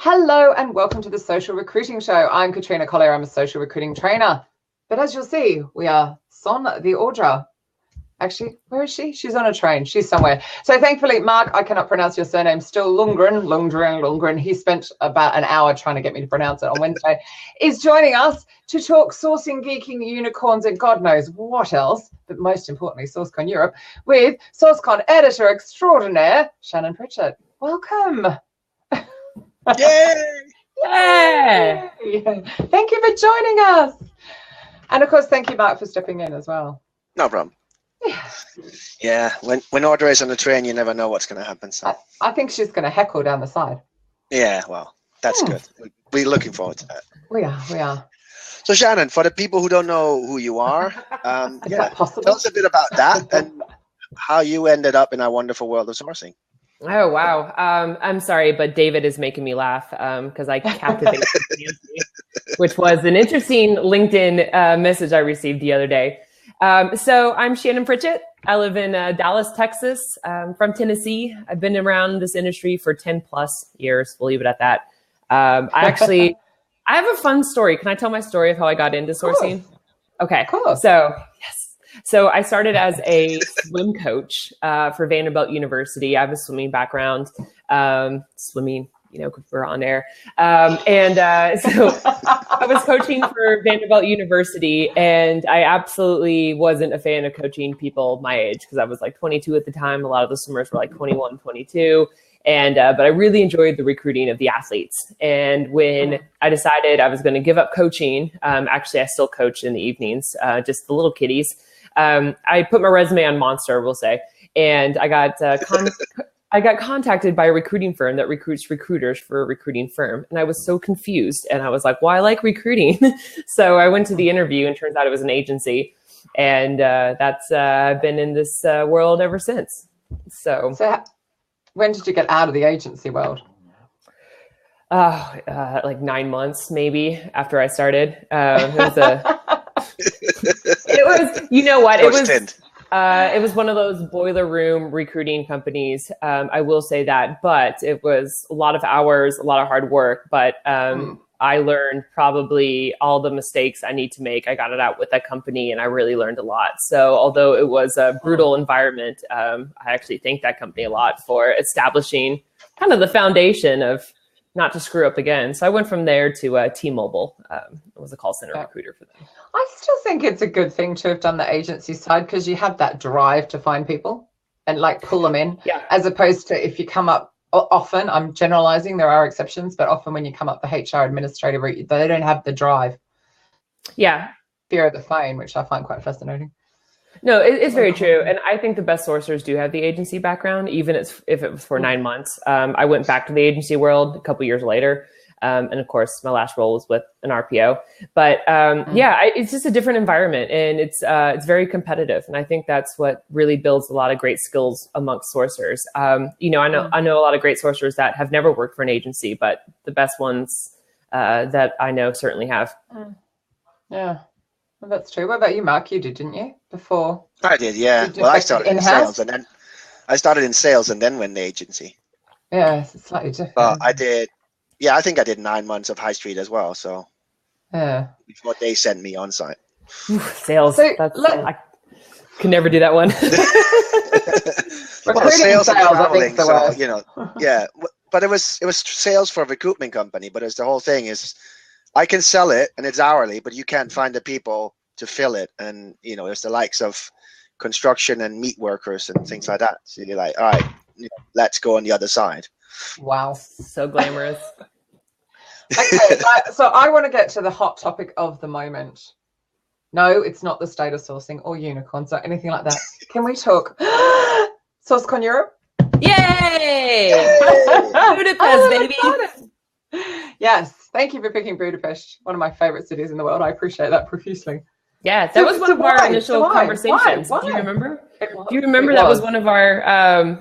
Hello and welcome to the Social Recruiting Show. I'm Katrina Collier. I'm a social recruiting trainer. But as you'll see, we are son the Audra. Actually, where is she? She's on a train. She's somewhere. So thankfully, Mark, I cannot pronounce your surname, still Lundgren. He spent about an hour trying to get me to pronounce it on Wednesday, is joining us to talk sourcing, geeking, unicorns, and God knows what else, but most importantly, SourceCon Europe, with SourceCon Editor Extraordinaire, Shannon Pritchett. Welcome. Yay! Yay! Thank you for joining us. And of course, thank you, Mark, for stepping in as well. No problem. Yeah, when Audra is on the train, you never know what's going to happen. So I think she's going to heckle down the side. Yeah, well, that's good. We're looking forward to that. We are. So Shannon, for the people who don't know who you are, Is that possible? Tell us a bit about that and how you ended up in our wonderful world of sourcing. Oh, wow. I'm sorry, but David is making me laugh because I captivated Nancy, which was an interesting LinkedIn message I received the other day. So I'm Shannon Pritchett. I live in Dallas, Texas. I'm from Tennessee. I've been around this industry for 10 plus years. We'll leave it at that. I have a fun story. Can I tell my story of how I got into sourcing? Okay. Cool. So I started as a swim coach for Vanderbilt University. I have a swimming background, swimming, because we're on air. So I was coaching for Vanderbilt University, and I absolutely wasn't a fan of coaching people my age because I was like 22 at the time. A lot of the swimmers were like 21, 22. But I really enjoyed the recruiting of the athletes. And when I decided I was going to give up coaching, actually I still coach in the evenings, just the little kiddies. I put my resume on Monster, we'll say, and I got contacted by a recruiting firm that recruits recruiters for a recruiting firm. And I was so confused. And I was like, well, I like recruiting. So I went to the interview and turns out it was an agency. And I've been in this world ever since. So when did you get out of the agency world? Like 9 months, maybe, after I started. It was one of those boiler room recruiting companies. I will say that, but it was a lot of hours, a lot of hard work, but I learned probably all the mistakes I need to make. I got it out with that company and I really learned a lot. So although it was a brutal environment, I actually thank that company a lot for establishing kind of the foundation of not to screw up again. So I went from there to T-Mobile. I was a call center recruiter for them. I still think it's a good thing to have done the agency side because you have that drive to find people and like pull them in, as opposed to if you come up often, I'm generalizing, there are exceptions, but often when you come up the HR administrative route, they don't have the drive. Yeah. Fear of the phone, which I find quite fascinating. No, it's very true. And I think the best sourcers do have the agency background, even if it was for 9 months. I went back to the agency world a couple years later. And of course, my last role was with an RPO. But it's just a different environment and it's very competitive. And I think that's what really builds a lot of great skills amongst sourcers. I know a lot of great sourcers that have never worked for an agency, but the best ones that I know certainly have. Yeah. Well, that's true. What about you, Mark? You did, didn't you? Before I did, yeah. Well, I started in sales and then went to agency. Yeah, it's slightly different. But I think I did 9 months of high street as well. So before they sent me on site. Sales. I could never do that one. Well, sales and traveling, but it was sales for a recruitment company. But it's the whole thing is, I can sell it and it's hourly, but you can't find the people to fill it. And, there's the likes of construction and meat workers and things like that. So you're like, all right, let's go on the other side. Wow. So glamorous. Okay, so I want to get to the hot topic of the moment. No, it's not the state of sourcing or unicorns or anything like that. Can we talk SourceCon Europe? Yay! Budapest, baby. Yes, thank you for picking Budapest, one of my favorite cities in the world. I appreciate that profusely. Yeah, that was one of our initial conversations. Why? Do you remember? Do you remember that was one of our,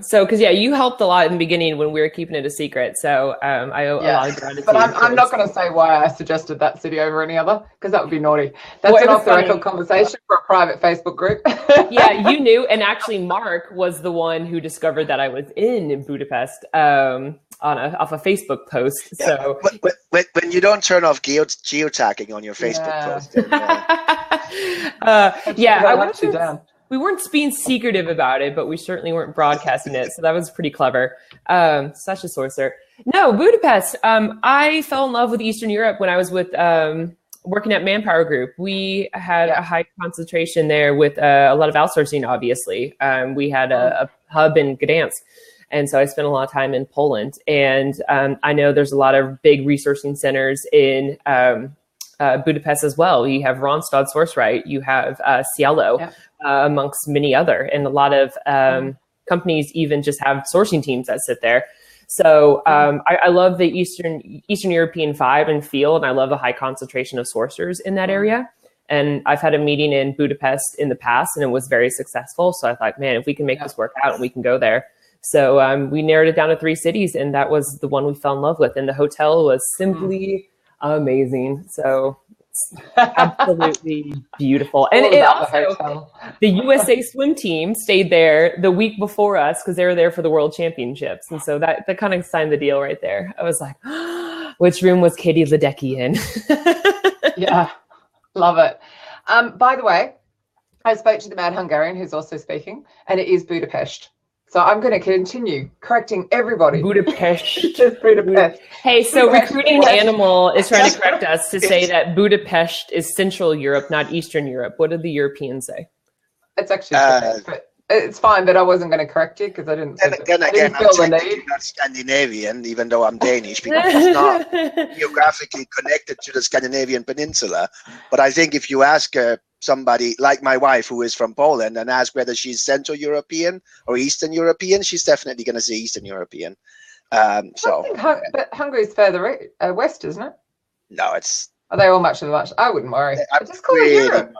because you helped a lot in the beginning when we were keeping it a secret. So I owe a lot of gratitude. But I'm not going to say why I suggested that city over any other, because that would be naughty. That's an off-the-record conversation for a private Facebook group. Yeah, you knew. And actually, Mark was the one who discovered that I was in Budapest. off a Facebook post. Yeah. So when you don't turn off geotagging on your Facebook post, then, I wish we weren't being secretive about it, but we certainly weren't broadcasting it. So that was pretty clever. Such a sourcer. No, Budapest. I fell in love with Eastern Europe when I was with working at Manpower Group. We had a high concentration there with a lot of outsourcing, obviously. We had a hub in Gdansk. And so I spent a lot of time in Poland. And I know there's a lot of big resourcing centers in Budapest as well. You have Randstad SourceRight, you have Cielo, amongst many other. And a lot of companies even just have sourcing teams that sit there. So I love the Eastern European vibe and feel, and I love the high concentration of sourcers in that area. And I've had a meeting in Budapest in the past, and it was very successful. So I thought, man, if we can make this work out, we can go there. So we narrowed it down to 3 cities, and that was the one we fell in love with. And the hotel was simply amazing. So it's absolutely beautiful. And it also, the USA swim team stayed there the week before us because they were there for the World Championships. And so that kind of signed the deal right there. I was like, which room was Katie Ledecky in? Yeah, love it. By the way, I spoke to the Mad Hungarian who's also speaking, and it is Budapest. So I'm going to continue correcting everybody. Budapest. Budapest. Hey, so Recruiting Animal is trying to correct us to say that Budapest is Central Europe, not Eastern Europe. What did the Europeans say? It's actually but it's fine that I wasn't going to correct you because I didn't. Then again, I'm not Scandinavian, even though I'm Danish, because it's not geographically connected to the Scandinavian peninsula. But I think if you ask somebody like my wife who is from Poland and ask whether she's Central European or Eastern European, she's definitely going to say Eastern European. But Hungary's further west, isn't it? No, it's. Are they all much of the much? I wouldn't worry. Just call it Europe.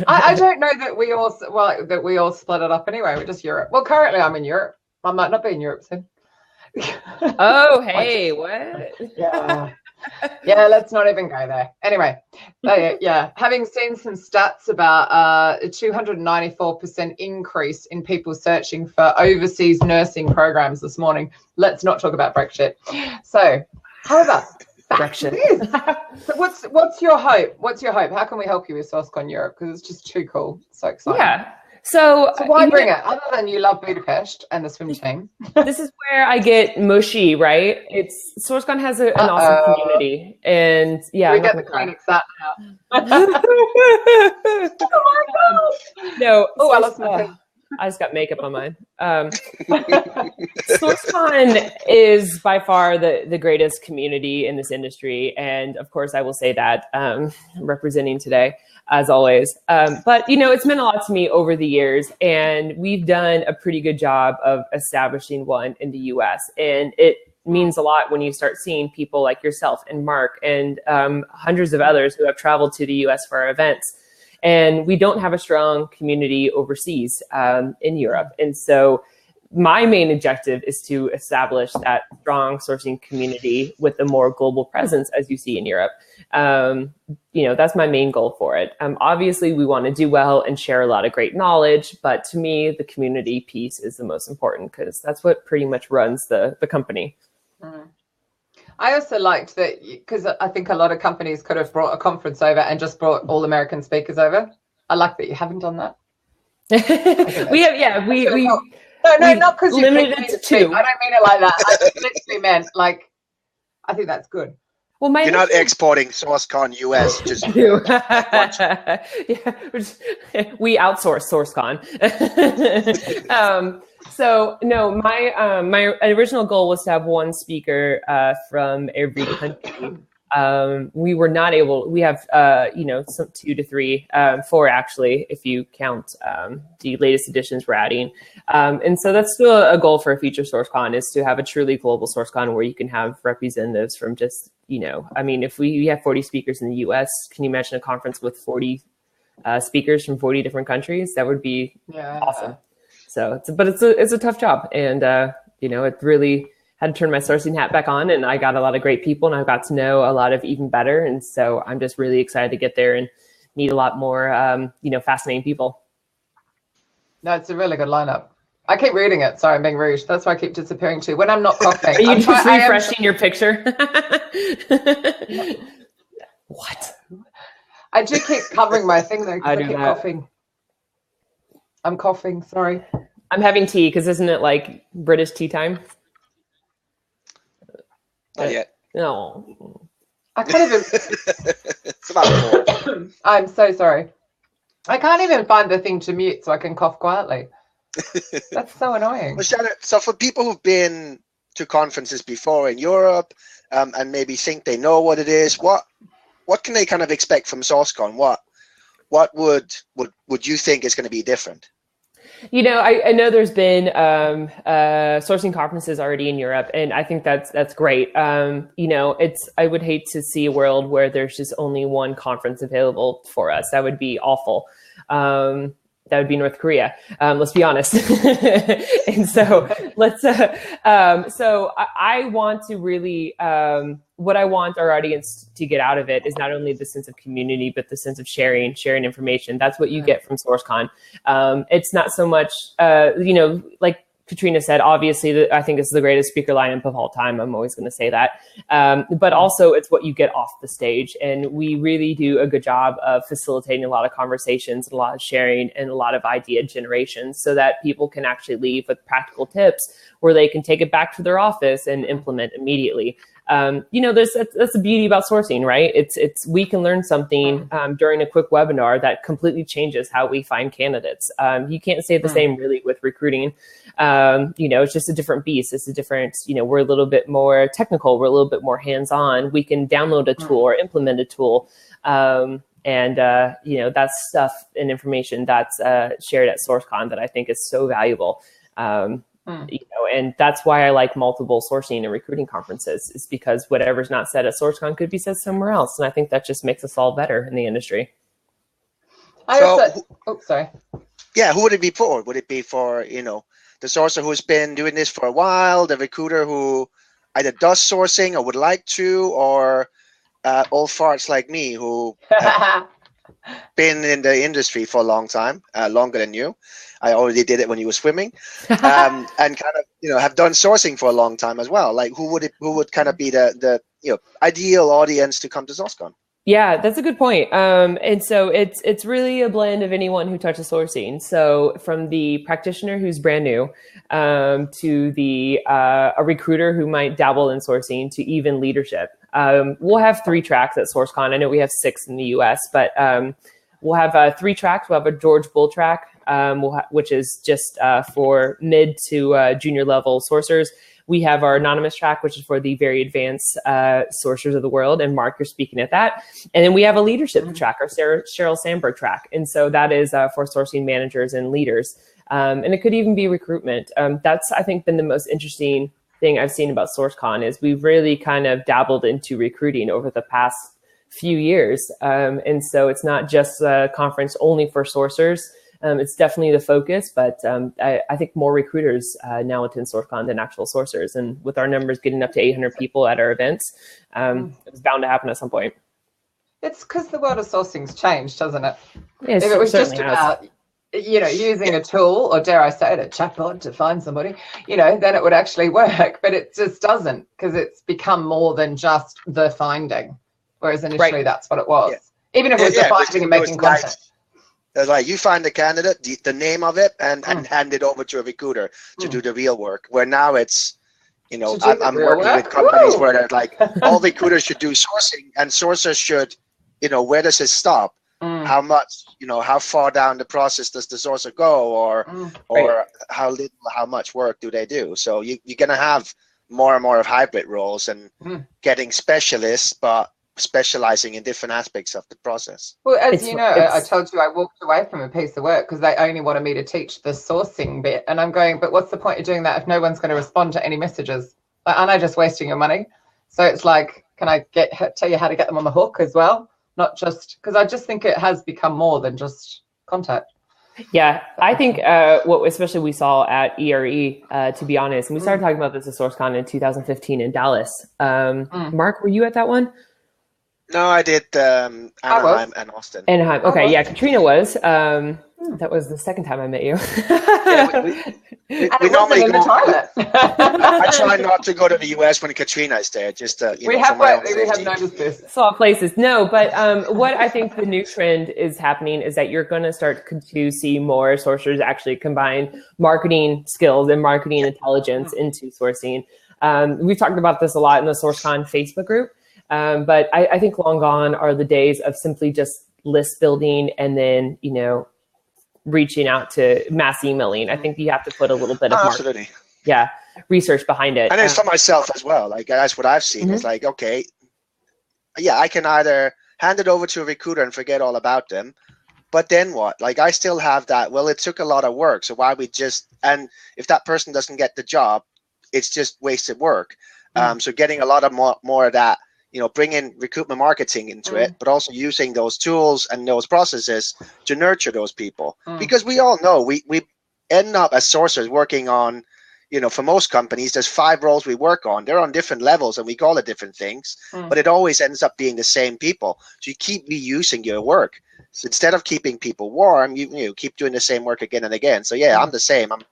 I don't know that we all split it up anyway. We're just Europe. Well, currently I'm in Europe. I might not be in Europe soon. Oh, hey, what? Yeah, let's not even go there. Anyway, having seen some stats about a 294% increase in people searching for overseas nursing programs this morning. Let's not talk about Brexit. So, however, Brexit. So what's your hope? What's your hope? How can we help you with SourceCon Europe? Because it's just too cool. So exciting. Yeah. So why bring it? Other than you love Budapest and the swim team. This is where I get mushy, right? It's SourceCon has an awesome community, and we get the clinics out now. Oh my god! No. I lost my thing. I just got makeup on mine. SourceCon is by far the greatest community in this industry. And of course, I will say that representing today, as always. But, it's meant a lot to me over the years. And we've done a pretty good job of establishing one in the US. And it means a lot when you start seeing people like yourself and Mark and hundreds of others who have traveled to the US for our events. And we don't have a strong community overseas in Europe. And so my main objective is to establish that strong sourcing community with a more global presence, as you see in Europe. That's my main goal for it. Obviously, we want to do well and share a lot of great knowledge. But to me, the community piece is the most important because that's what pretty much runs the company. Mm. I also liked that because I think a lot of companies could have brought a conference over and just brought all American speakers over. I like that you haven't done that. we not because you limited it to 2. I don't mean it like that. I literally meant I think that's good. Well, you're not exporting SourceCon US. Just we outsource SourceCon. So no, my original goal was to have one speaker from every country. We were not able. We have some 2 to 3, 4 actually, if you count the latest editions we're adding. And so that's still a goal for a future SourceCon is to have a truly global SourceCon where you can have representatives from just if we have 40 speakers in the US, can you imagine a conference with 40 speakers from 40 different countries? That would be awesome. So, it's a tough job, and it really had to turn my sourcing hat back on, and I got a lot of great people, and I got to know a lot of even better, and so I'm just really excited to get there and meet a lot more, fascinating people. No, it's a really good lineup. I keep reading it. Sorry, I'm being rude. That's why I keep disappearing too. When I'm not coughing. Are you just refreshing your picture? What? I do keep covering my thing though, because I keep that. coughing. I'm coughing, sorry. I'm having tea, because isn't it like British tea time? Not yet. No. I can't even. It's about 4. I'm so sorry. I can't even find the thing to mute so I can cough quietly. That's so annoying. Well, Shannon, so for people who've been to conferences before in Europe, and maybe think they know what it is, what can they kind of expect from SourceCon? What would you think is going to be different? You know, I know there's been sourcing conferences already in Europe, and I think that's great. You know, I would hate to see a world where there's just only one conference available for us. That would be awful. That would be North Korea. Let's be honest. And so I want to really, what I want our audience to get out of it is not only the sense of community, but the sense of sharing information. That's what you get from SourceCon. It's not so much, you know, like Katrina said, obviously, I think it's the greatest speaker lineup of all time. I'm always going to say that. But also it's what you get off the stage. And we really do a good job of facilitating a lot of conversations, a lot of sharing, and a lot of idea generation so that people can actually leave with practical tips where they can take it back to their office and implement immediately. You know, that's the beauty about sourcing, right? It's we can learn something during a quick webinar that completely changes how we find candidates. You can't say the same really with recruiting. You know, it's just a different beast. It's a different, you know, we're a little bit more technical. We're a little bit more hands-on. We can download a tool or implement a tool. And, you know, that's stuff and information that's shared at SourceCon that I think is so valuable. You know, and that's why I like multiple sourcing and recruiting conferences, is because whatever's not said at SourceCon could be said somewhere else. And I think that just makes us all better in the industry. Sorry. Yeah, who would it be for? Would it be for, you know, the sourcer who's been doing this for a while, the recruiter who either does sourcing or would like to, or old farts like me who have been in the industry for a long time, longer than you. I already did it when you were swimming, and kind of, you know, have done sourcing for a long time as well. Like, who would kind of be the you know, ideal audience to come to SourceCon? Yeah, that's a good point. And so it's really a blend of anyone who touches sourcing. So from the practitioner who's brand new, to a recruiter who might dabble in sourcing, to even leadership. We'll have 3 tracks at SourceCon. I know we have 6 in the US, but we'll have 3 tracks. We'll have a George Bull track, which is just for mid to junior level sourcers. We have our anonymous track, which is for the very advanced sourcers of the world. And Mark, you're speaking at that. And then we have a leadership track, our Sheryl Sandberg track. And so that is for sourcing managers and leaders. And it could even be recruitment. That's, I think, been the most interesting thing I've seen about SourceCon, is we've really kind of dabbled into recruiting over the past few years. And so it's not just a conference only for sourcers. It's definitely the focus, but I think more recruiters now attend SourceCon than actual sourcers. And with our numbers getting up to 800 people at our events, it's bound to happen at some point. It's because the world of sourcing's changed, hasn't it? Yes, if it was just about, you know, using a tool, or dare I say it, a chatbot to find somebody, you know, then it would actually work. But it just doesn't, because it's become more than just the finding. Whereas initially that's what it was. Yeah. Even if it was the finding and making content. It's like you find the candidate, the name of it, and hand it over to a recruiter to do the real work. Where now it's, you know, I'm working with companies where they're like, all recruiters should do sourcing, and sourcers should, you know, where does it stop? How much, you know, how far down the process does the sourcer go, or how little, how much work do they do? So you're gonna have more and more of hybrid roles and getting specialists, but specializing in different aspects of the process. Well, as you know, I told you I walked away from a piece of work because they only wanted me to teach the sourcing bit, and I'm going, but what's the point of doing that if no one's going to respond to any messages? Like, aren't I just wasting your money? So it's like, can I tell you how to get them on the hook as well? Not just, because I just think it has become more than just contact. Yeah, I think what especially we saw at ERE, to be honest, and we started talking about this at SourceCon in 2015 in Dallas. Mark, were you at that one? No, I did Anaheim and Austin. Anaheim. Okay, yeah, Katrina was. That was the second time I met you. we normally go. I try not to go to the US when Katrina is there. Just we have noticed this. Saw places. No, but what I think the new trend is happening is that you're going to start to see more sourcers actually combine marketing skills and marketing intelligence into sourcing. We've talked about this a lot in the SourceCon Facebook group, but I think long gone are the days of simply just list building and then, reaching out to mass emailing. I think you have to put a little bit of research behind it. And it's for myself as well. Like that's what I've seen. It's like, okay, I can either hand it over to a recruiter and forget all about them, but then what? Like I still have that. Well, it took a lot of work, so why we and if that person doesn't get the job, it's just wasted work. So getting a lot of more of that. Bringing recruitment marketing into it, but also using those tools and those processes to nurture those people. Because we all know we end up as sourcers working on, for most companies, there's 5 roles we work on. They're on different levels and we call it different things, but it always ends up being the same people. So you keep reusing your work. So instead of keeping people warm, you keep doing the same work again and again. So I'm the same. I'm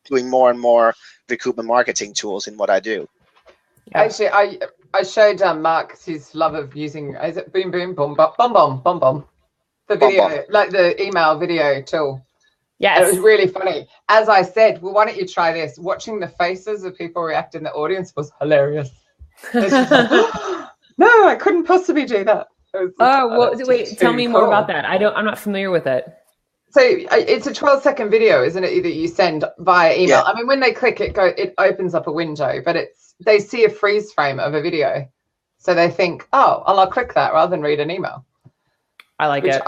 doing more and more recruitment marketing tools in what I do. Yeah. Actually, I showed Mark his love of using, is it Boom Boom Boom Bomb, the video, like the email video tool. Yes. And it was really funny. As I said, well, why don't you try this? Watching the faces of people react in the audience was hilarious. It's just like, no, I couldn't possibly do that. Wait, tell me more about that. I'm not familiar with it. So it's a 12-second video, isn't it? That you send via email. Yeah. I mean, when they click it opens up a window, but they see a freeze frame of a video. So they think, I'll click that rather than read an email. I like it.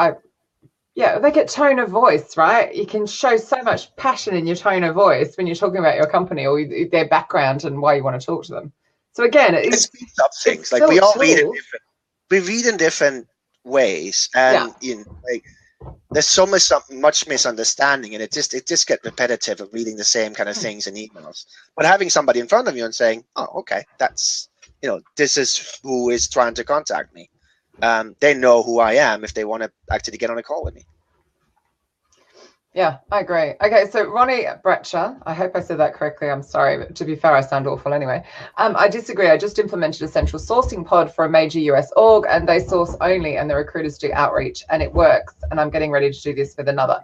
They get tone of voice, right? You can show so much passion in your tone of voice when you're talking about your company or their background and why you want to talk to them. So again, it speeds up things. Like we all read in different ways, and there's so much misunderstanding, and it just gets repetitive of reading the same kind of things in emails. But having somebody in front of you and saying, okay, that's this is who is trying to contact me. They know who I am if they want to actually get on a call with me. Yeah, I agree. Okay, so Ronnie Bratcher, I hope I said that correctly. I'm sorry, but to be fair, I sound awful anyway. I disagree. I just implemented a central sourcing pod for a major US org, and they source only, and the recruiters do outreach, and it works. And I'm getting ready to do this with another.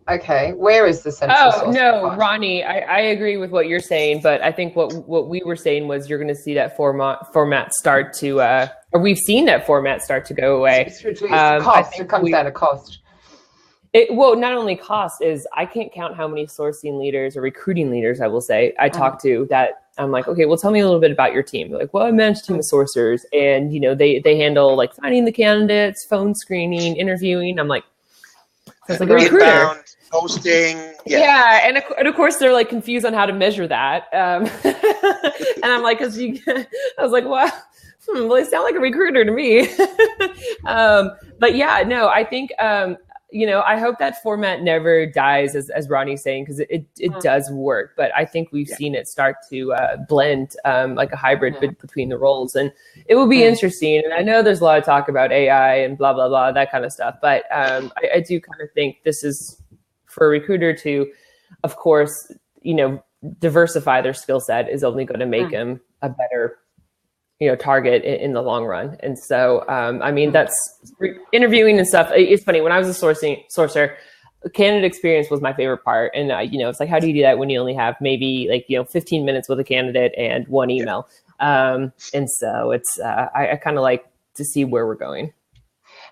Okay, where is the central sourcing pod? Ronnie, I agree with what you're saying, but I think what we were saying was you're going to see that format start to, or we've seen that format start to go away. It's reduced. Cost. It comes down to cost. Not only cost is, I can't count how many sourcing leaders or recruiting leaders, I will say, I talk to that I'm like, okay, well, tell me a little bit about your team. They're like, well, I manage a team of sourcers, and they handle like finding the candidates, phone screening, interviewing. I'm like, sounds like a recruiter. Inbound, posting. Yeah. And of course they're like confused on how to measure that. And I'm like, I was like, well, they sound like a recruiter to me. But yeah, no, I think, I hope that format never dies, as Ronnie's saying, because it does work. But I think we've seen it start to blend like a hybrid between the roles. And it will be interesting. And I know there's a lot of talk about AI and blah, blah, blah, that kind of stuff. But I do kind of think this is for a recruiter to, of course, diversify their skill set is only going to make them a better target in the long run. And so, that's interviewing and stuff. It's funny, when I was a sourcer, candidate experience was my favorite part. And, it's like, how do you do that when you only have maybe 15 minutes with a candidate and one email? And so it's, I kind of like to see where we're going.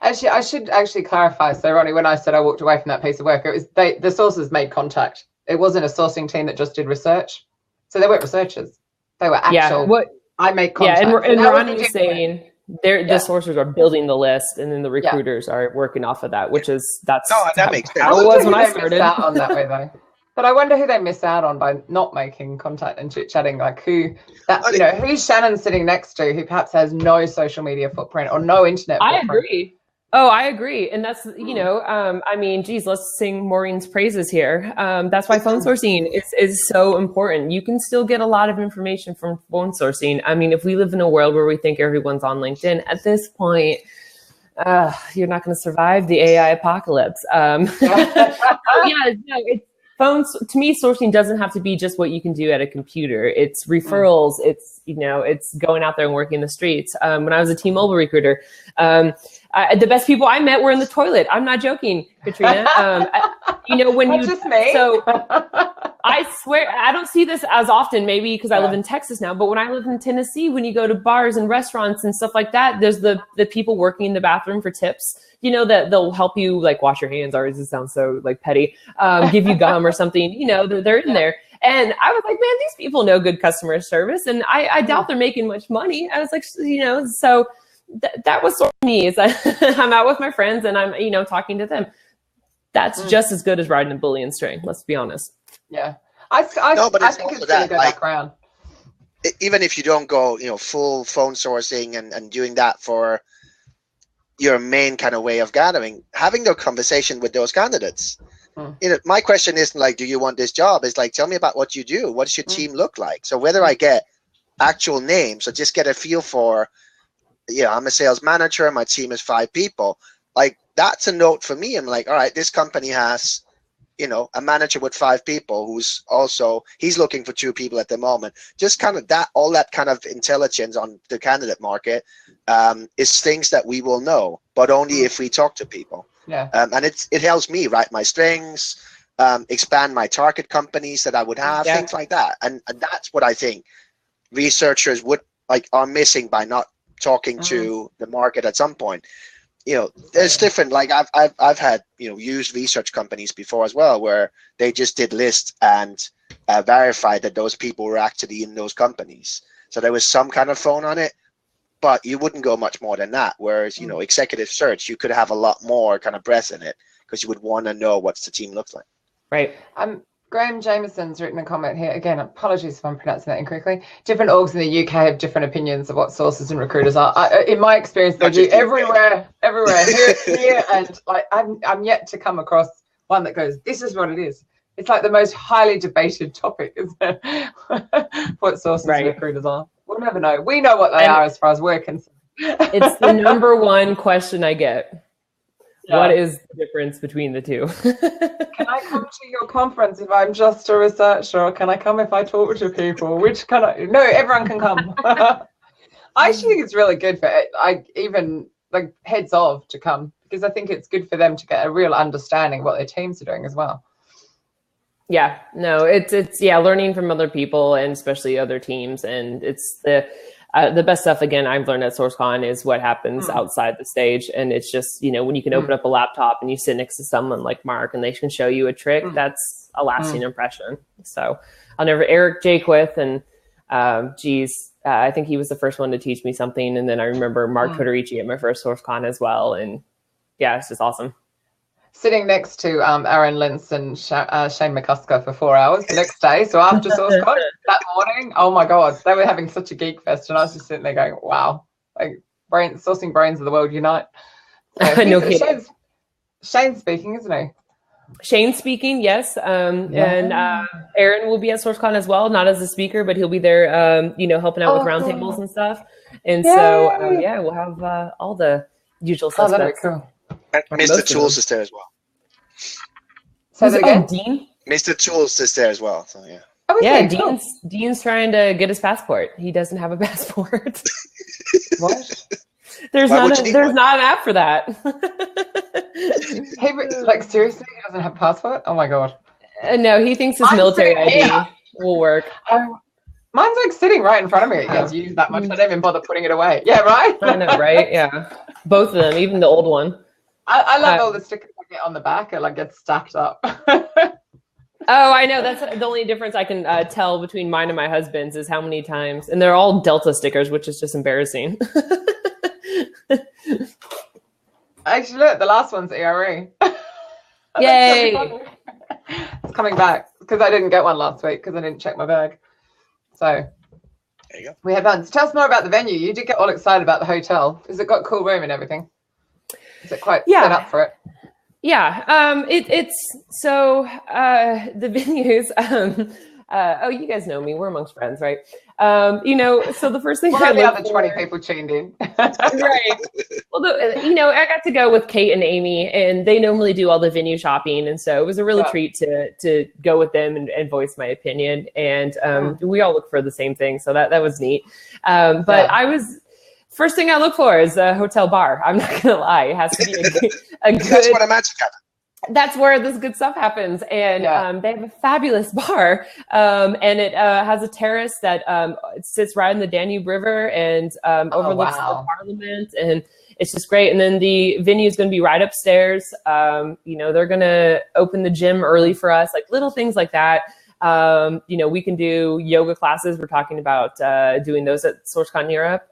Actually, I should clarify. So Ronnie, when I said I walked away from that piece of work, it was the sources made contact. It wasn't a sourcing team that just did research. So they weren't researchers. They were actual. I make contact. Yeah, and Ronnie's saying the sourcers are building the list, and then the recruiters are working off of that, which is that makes sense. How it was when I started. Out on that way though. But I wonder who they miss out on by not making contact and chit chatting. Like who's Shannon sitting next to, who perhaps has no social media footprint or no internet footprint. I agree. Oh, I agree. And that's, let's sing Maureen's praises here. That's why phone sourcing is so important. You can still get a lot of information from phone sourcing. I mean, if we live in a world where we think everyone's on LinkedIn at this point, you're not going to survive the AI apocalypse. Phones, to me, sourcing doesn't have to be just what you can do at a computer. It's referrals. It's, it's going out there and working the streets. When I was a T-Mobile recruiter, the best people I met were in the toilet. I'm not joking, Katrina. So I swear, I don't see this as often, maybe because I live in Texas now, but when I lived in Tennessee, when you go to bars and restaurants and stuff like that, there's the people working in the bathroom for tips, that they'll help you like wash your hands, or does it sound so like petty, give you gum or something, they're in there. And I was like, man, these people know good customer service, and I doubt they're making much money. I was like, so that was sort of me. Is I'm out with my friends and I'm, talking to them. That's just as good as riding a bullion string. Let's be honest. Yeah. I think it's really good background. Even if you don't go, full phone sourcing and doing that for your main kind of way of gathering, having the conversation with those candidates. My question isn't like, do you want this job? It's like, tell me about what you do. What does your team look like? So whether I get actual names or just get a feel for, I'm a sales manager, my team is 5 people. Like, that's a note for me. I'm like, all right, this company has, a manager with 5 people who's also, he's looking for 2 people at the moment. Just kind of all that kind of intelligence on the candidate market is things that we will know, but only if we talk to people. Yeah. And it helps me write my strings, expand my target companies that I would have, things like that. And that's what I think researchers are missing by not talking to the market at some point. There's different, like I've had, used research companies before as well, where they just did lists and verified that those people were actually in those companies. So there was some kind of phone on it, but you wouldn't go much more than that. Whereas, executive search, you could have a lot more kind of breadth in it because you would want to know what the team looks like. Right. Graham Jameson's written a comment here. Again, apologies if I'm pronouncing that incorrectly. Different orgs in the UK have different opinions of what sources and recruiters are. In my experience, they do everywhere, here, and like I'm yet to come across one that goes, this is what it is. It's like the most highly debated topic, isn't it? What sources and recruiters are. We'll never know. We know what they are as far as we're concerned. It's the number one question I get. Yeah. What is the difference between the two? Can I come to your conference if I'm just a researcher, or can I come if I talk to people? Which can I? No, everyone can come. I actually think it's really good for it. I even like heads of to come, because I think it's good for them to get a real understanding of what their teams are doing as well. Yeah, no, it's learning from other people and especially other teams, and it's the best stuff, again, I've learned at SourceCon is what happens outside the stage. And it's just, when you can open up a laptop and you sit next to someone like Mark and they can show you a trick, that's a lasting impression. So I'll never, Eric Jaquith, and I think he was the first one to teach me something. And then I remember Mark Federici at my first SourceCon as well. And yeah, it's just awesome. Sitting next to Aaron Lentz and Shane McCusker for 4 hours the next day. So after SourceCon that morning, oh my God, they were having such a geek fest. And I was just sitting there going, wow, like sourcing brains of the world unite. So no kidding. Shane's speaking, isn't he? Shane's speaking, yes. And Aaron will be at SourceCon as well, not as a speaker, but he'll be there, helping out with roundtables and stuff. And so, we'll have all the usual suspects. That'd be cool. And Mr. Tools is there as well. So again, Dean? Mr. Tools is there as well. So yeah. Oh, Dean's trying to get his passport. He doesn't have a passport. What? There's not an app for that. Hey, like seriously, he doesn't have a passport? Oh my God. No, he thinks his military ID will work. Mine's like sitting right in front of me. It gets used that much. I don't even bother putting it away. Yeah, right? I know, right? Yeah. Both of them, even the old one. I love all the stickers I get on the back. It like gets stacked up. Oh, I know. That's the only difference I can tell between mine and my husband's is how many times. And they're all Delta stickers, which is just embarrassing. Actually, look, the last one's ERE. Yay. It's coming back because I didn't get one last week because I didn't check my bag. So there you go. We have fun. So tell us more about the venue. You did get all excited about the hotel. Has it got a cool room and everything? Is it quite set up for it? Yeah. It's so the venues. you guys know me. We're amongst friends, right? So the first thing well, the other 20 people tuned in. Right. Well, I got to go with Kate and Amy, and they normally do all the venue shopping. And so it was a real treat to go with them and voice my opinion. And we all look for the same thing. So that was neat. First thing I look for is a hotel bar. I'm not going to lie. It has to be a good. That's what magic happens. That's where this good stuff happens. And they have a fabulous bar. And it has a terrace that sits right in the Danube River and overlooks the Parliament. And it's just great. And then the venue is going to be right upstairs. They're going to open the gym early for us, like little things like that. We can do yoga classes. We're talking about doing those at SourceCon Europe.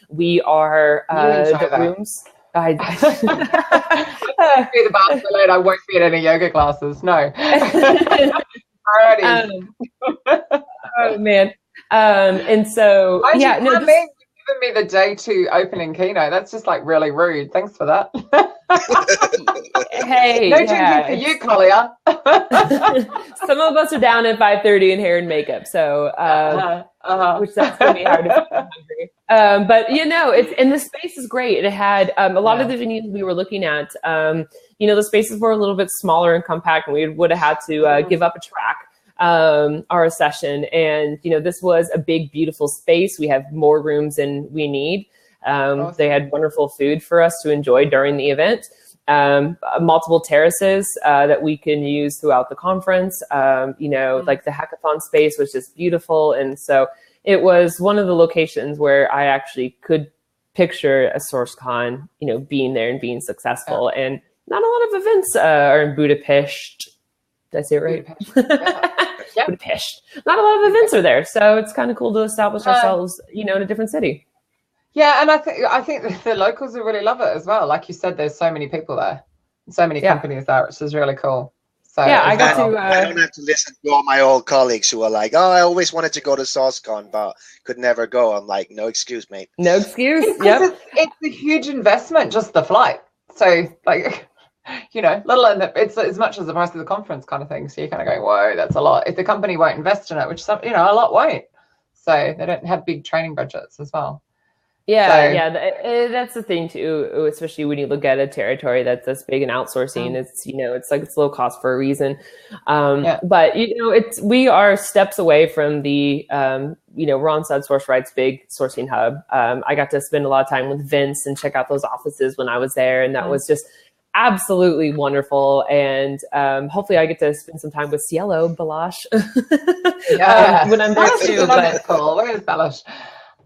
We are the rooms. I be the Barcelona. I won't be at any yoga classes. No. Oh man. And so giving me the day 2 opening keynote. That's just like really rude. Thanks for that. Hey, no drinking for you, Collier. Some of us are down at 5:30 in hair and makeup, so which that's gonna be hard to feel hungry. But the space is great. It had a lot of the venues we were looking at. The spaces were a little bit smaller and compact, and we would have had to give up a track. Our session, and this was a big, beautiful space. We have more rooms than we need. Awesome. They had wonderful food for us to enjoy during the event. Multiple terraces that we can use throughout the conference. Like the hackathon space was just beautiful, and so it was one of the locations where I actually could picture a SourceCon, being there and being successful. And not a lot of events are in Budapest. Did I say it right? Budapest. Not a lot of events are there, so it's kind of cool to establish ourselves, in a different city. Yeah, and I think the locals will really love it as well. Like you said, there's so many people there, so many companies there, which is really cool. So I got to. I don't have to listen to all my old colleagues who are like, "Oh, I always wanted to go to SourceCon, but could never go." I'm like, "No excuse, mate." No excuse. It's a huge investment, just the flight. So like. It's as much as the price of the conference kind of thing. So you're kind of going, whoa, that's a lot. If the company won't invest in it, which some, a lot won't. So they don't have big training budgets as well. That's the thing too, especially when you look at a territory that's this big and outsourcing. It's it's low cost for a reason. But we are steps away from the we're on SourceRight's big sourcing hub. I got to spend a lot of time with Vince and check out those offices when I was there, and that was just absolutely wonderful. And hopefully I get to spend some time with Cielo Balash when I'm there too. But cool. Where is Balash?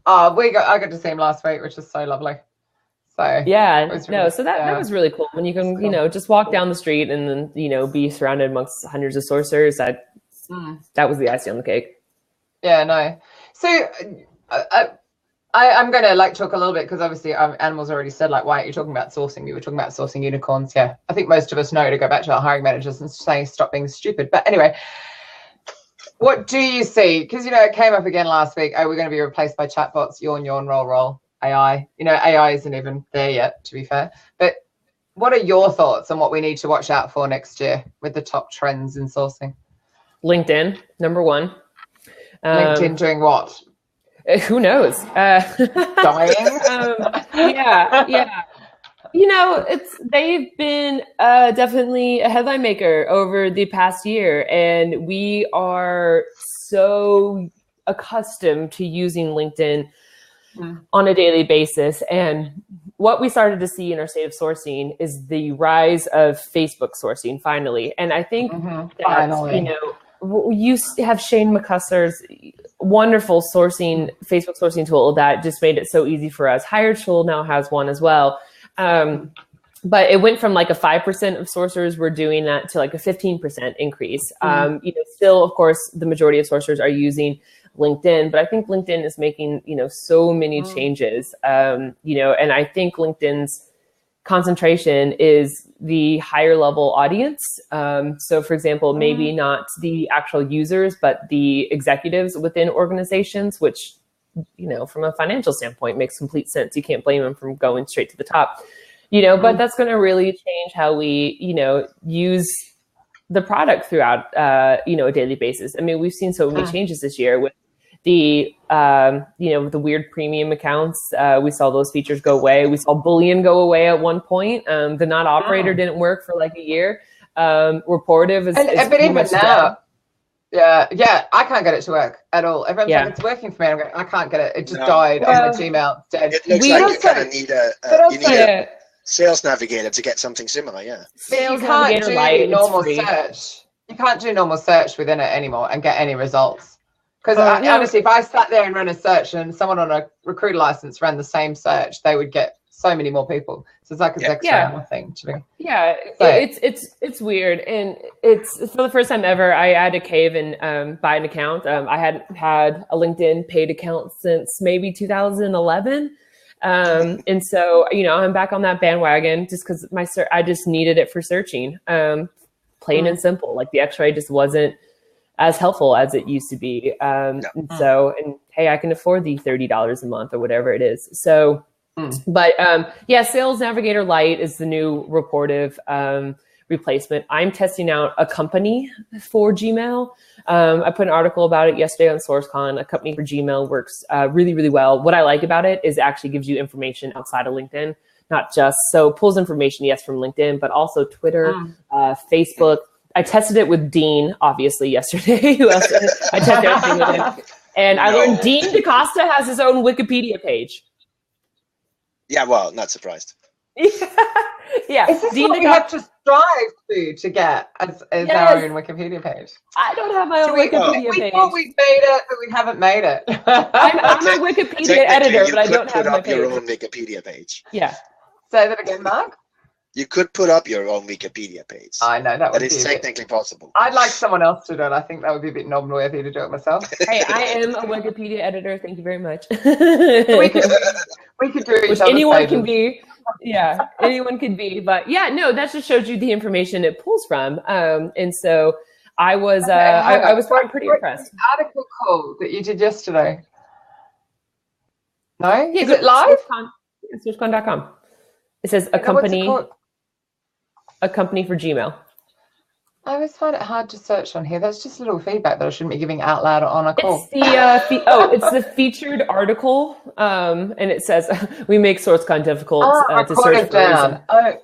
I got to see him last week, which is so lovely. So that was really cool when you can just walk down the street and then be surrounded amongst hundreds of sourcers. That was the icing on the cake. Yeah, no. So I'm going to talk a little bit, because obviously Animal's already said, why aren't you talking about sourcing? You were talking about sourcing unicorns. Yeah, I think most of us know to go back to our hiring managers and say, stop being stupid. But anyway, what do you see? Because, it came up again last week. Oh, we're going to be replaced by chatbots, yawn, roll, AI. AI isn't even there yet, to be fair. But what are your thoughts on what we need to watch out for next year with the top trends in sourcing? LinkedIn, number one. LinkedIn doing what? Who knows? Dying. They've been definitely a headline maker over the past year, and we are so accustomed to using LinkedIn on a daily basis. And what we started to see in our state of sourcing is the rise of Facebook sourcing finally. And I think finally. You have Shane McCusser's wonderful Facebook sourcing tool that just made it so easy for us. HireTool now has one as well. But it went from a 5% of sourcers were doing that to a 15% increase. Still, of course, the majority of sourcers are using LinkedIn, but I think LinkedIn is making, so many changes, and I think LinkedIn's concentration is the higher level audience. So for example, maybe not the actual users, but the executives within organizations, which, from a financial standpoint makes complete sense. You can't blame them from going straight to the top, but that's going to really change how we, use the product throughout, a daily basis. I mean, we've seen so many changes this year with the, the weird premium accounts. We saw those features go away. We saw Boolean go away at one point. The not operator didn't work for like a year. Reportive is but even now, yeah, I can't get it to work at all. Everyone's like, it's working for me. I'm going, I can't get it. It just died on my Gmail. It's dead. It looks like you kind of need a Sales Navigator to get something similar, Sales Navigator Lite, normal search. You can't do normal search within it anymore and get any results. Because honestly, if I sat there and ran a search and someone on a recruiter license ran the same search, they would get so many more people. So it's like a extra thing to do. Yeah, it's weird, and it's for the first time ever. I had to cave and buy an account. I hadn't had a LinkedIn paid account since maybe 2011. And so, I'm back on that bandwagon just because I just needed it for searching, plain and simple. Like the X-ray just wasn't as helpful as it used to be. And hey, I can afford the $30 a month or whatever it is. So, but Sales Navigator Lite is the new reportive replacement. I'm testing out a company for Gmail. I put an article about it yesterday on SourceCon. A company for Gmail works really, really well. What I like about it is it actually gives you information outside of LinkedIn, not just so pulls information, yes, from LinkedIn, but also Twitter, Facebook. I tested it with Dean, obviously, yesterday. Who else? I tested everything with him. And I learned Dean DaCosta has his own Wikipedia page. Yeah, well, not surprised. Yeah. Is this Dean what we have to strive to get as our own Wikipedia page? I don't have my own Wikipedia page. We thought we'd made it, but we haven't made it. I'm a Wikipedia editor, but I don't have my page. You could put up your own Wikipedia page. Yeah. Say that again, Mark. You could put up your own Wikipedia page. I know that would be technically possible. I'd like someone else to do it. I think that would be a bit noteworthy to do it myself. Hey, I am a Wikipedia editor. Thank you very much. we could do each other's anyone pages. Can be. Yeah, anyone can be. But that just shows you the information it pulls from. And so I was I was pretty impressed. Article call that you did yesterday. No, is it live? SourceCon.com. It says a company for Gmail. I always find it hard to search on here. That's just a little feedback that I shouldn't be giving out loud on a call. It's it's the featured article, and it says we make SourceCon difficult to search for.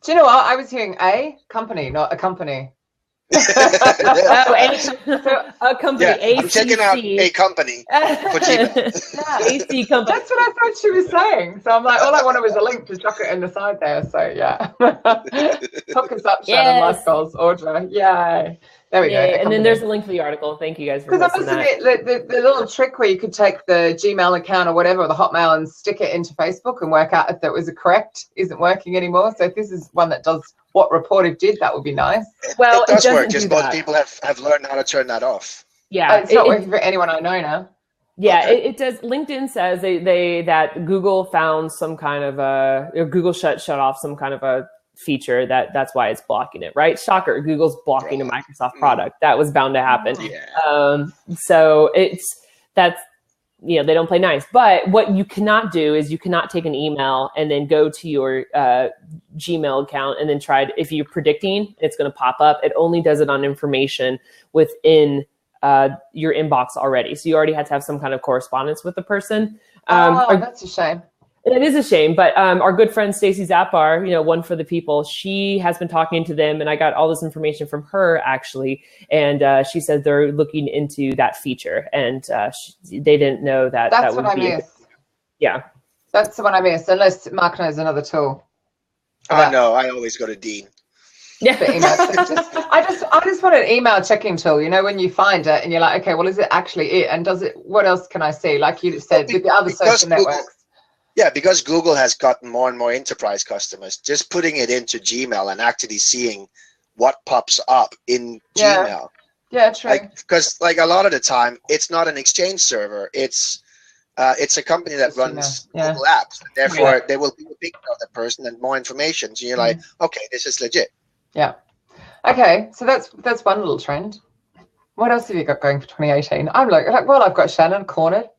Do you know what? I was hearing a company, not a company. A company. Yeah, I'm checking out a company for Gmail. AC company. That's what I thought she was saying. So I'm like, all I wanted was a link to chuck it in the side there. So hook us up, Shannon. Life goals, Audra. Yay. There we go. And then there's a link for the article. Thank you guys for listening. Because the little trick where you could take the Gmail account or whatever, or the Hotmail, and stick it into Facebook and work out if that was correct isn't working anymore. So if this is one that does what Reportive did, that would be nice. Well, it does work. Just most people have learned how to turn that off. Yeah, it's not working for anyone I know now. Yeah, okay. It does. LinkedIn says that Google found some kind of or Google shut off some kind of a feature that's why it's blocking it, right? Shocker, Google's blocking a Microsoft product. That was bound to happen. Yeah. So that's they don't play nice. But what you cannot do is you cannot take an email and then go to your Gmail account and then try if you're predicting it's going to pop up. It only does it on information within your inbox already. So you already had to have some kind of correspondence with the person. That's a shame. It is a shame, but our good friend Stacey Zappar, One for the People, she has been talking to them, and I got all this information from her actually, and she said they're looking into that feature, and they didn't know that. That's that would what be I missed. Yeah, that's the one I missed. Unless Mark knows another tool. No, I always go to Dean. Yeah, I just want an email checking tool. When you find it and you're like, okay, well, is it actually it? And does it? What else can I see? Like you said, with the other social networks. Yeah, because Google has gotten more and more enterprise customers, just putting it into Gmail and actually seeing what pops up in Gmail. Yeah, true. Because a lot of the time, it's not an Exchange server. It's a company that runs Google apps. Therefore, they will be a big of the person and more information. So you're like, okay, this is legit. Yeah. Okay, so that's one little trend. What else have you got going for 2018? I'm like, well, I've got Shannon cornered.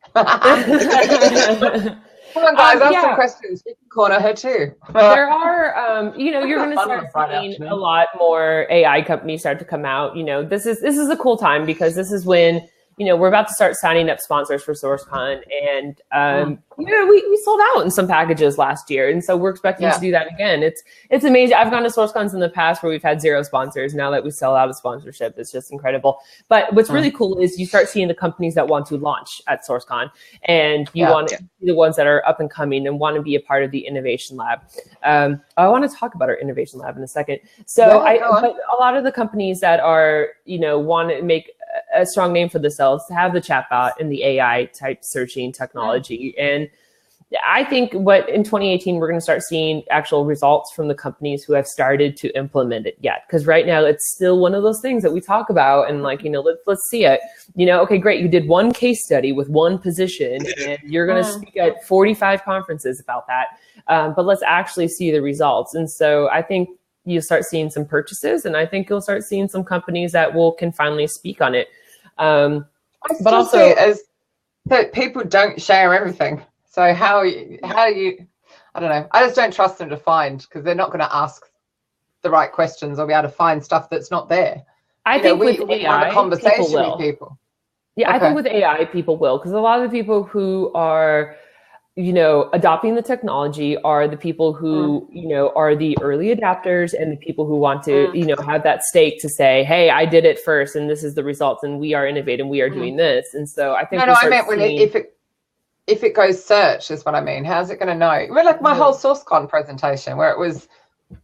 on, guys, ask some questions. You can corner her too. There are, you're going to start seeing a lot more AI companies start to come out. This is a cool time because this is when, we're about to start signing up sponsors for SourceCon, and we sold out in some packages last year, and so we're expecting to do that again. It's amazing. I've gone to SourceCons in the past where we've had 0 sponsors. Now that we sell out of sponsorship, it's just incredible. But what's really cool is you start seeing the companies that want to launch at SourceCon, and you want to be the ones that are up and coming and want to be a part of the innovation lab. I want to talk about our innovation lab in a second. So but a lot of the companies that are want to make a strong name for themselves to have the chatbot and the AI type searching technology. And I think in 2018, we're going to start seeing actual results from the companies who have started to implement it yet. Because right now it's still one of those things that we talk about and let's see it. Okay, great. You did one case study with one position and you're going to speak at 45 conferences about that. But let's actually see the results. And so I think you'll start seeing some purchases, and I think you'll start seeing some companies that can finally speak on it. But also, as that people don't share everything. So how you? I don't know. I just don't trust them to find, because they're not going to ask the right questions or be able to find stuff that's not there. I think with AI, have a conversation with people. Yeah, I think with AI, people will, because a lot of the people who are adopting the technology are the people who, are the early adapters and the people who want to, have that stake to say, hey, I did it first and this is the results and we are innovative, we are doing this. And so I think I meant if it goes search is what I mean. How's it going to know? Well, like my whole SourceCon presentation where it was,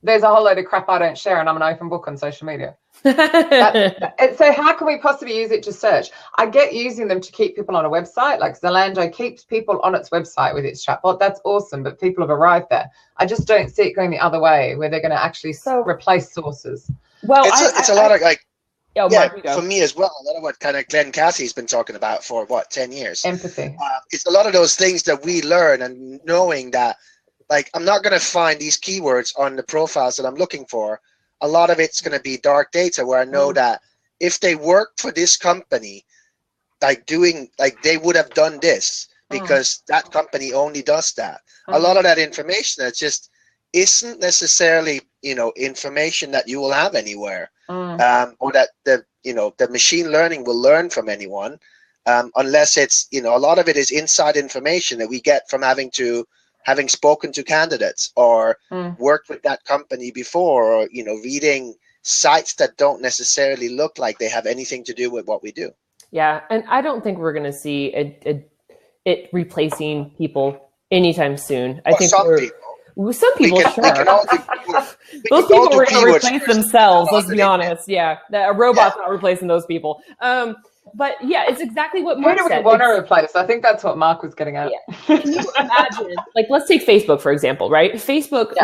there's a whole load of crap I don't share and I'm an open book on social media. So how can we possibly use it to search? I get using them to keep people on a website, like Zalando keeps people on its website with its chatbot. That's awesome, but people have arrived there. I just don't see it going the other way where they're going to actually replace sources. Well, it's a lot of for me as well, a lot of what kind of Glenn Cassie's been talking about for 10 years. Empathy. It's a lot of those things that we learn, and knowing that I'm not going to find these keywords on the profiles that I'm looking for. A lot of it's going to be dark data where I know that if they worked for this company, they would have done this because that company only does that. A lot of that information that just isn't necessarily, information that you will have anywhere, or that the machine learning will learn from anyone, unless it's, a lot of it is inside information that we get from having spoken to candidates or worked with that company before, or reading sites that don't necessarily look like they have anything to do with what we do. Yeah, and I don't think we're going to see it replacing people anytime soon. I think some people, sure. Those people are going to replace themselves, let's be honest. Yeah, a robot's not replacing those people. But yeah, it's exactly what Mark said. Who do we want to replace? I think that's what Mark was getting at. Yeah. Can you imagine, let's take Facebook, for example, right? Facebook,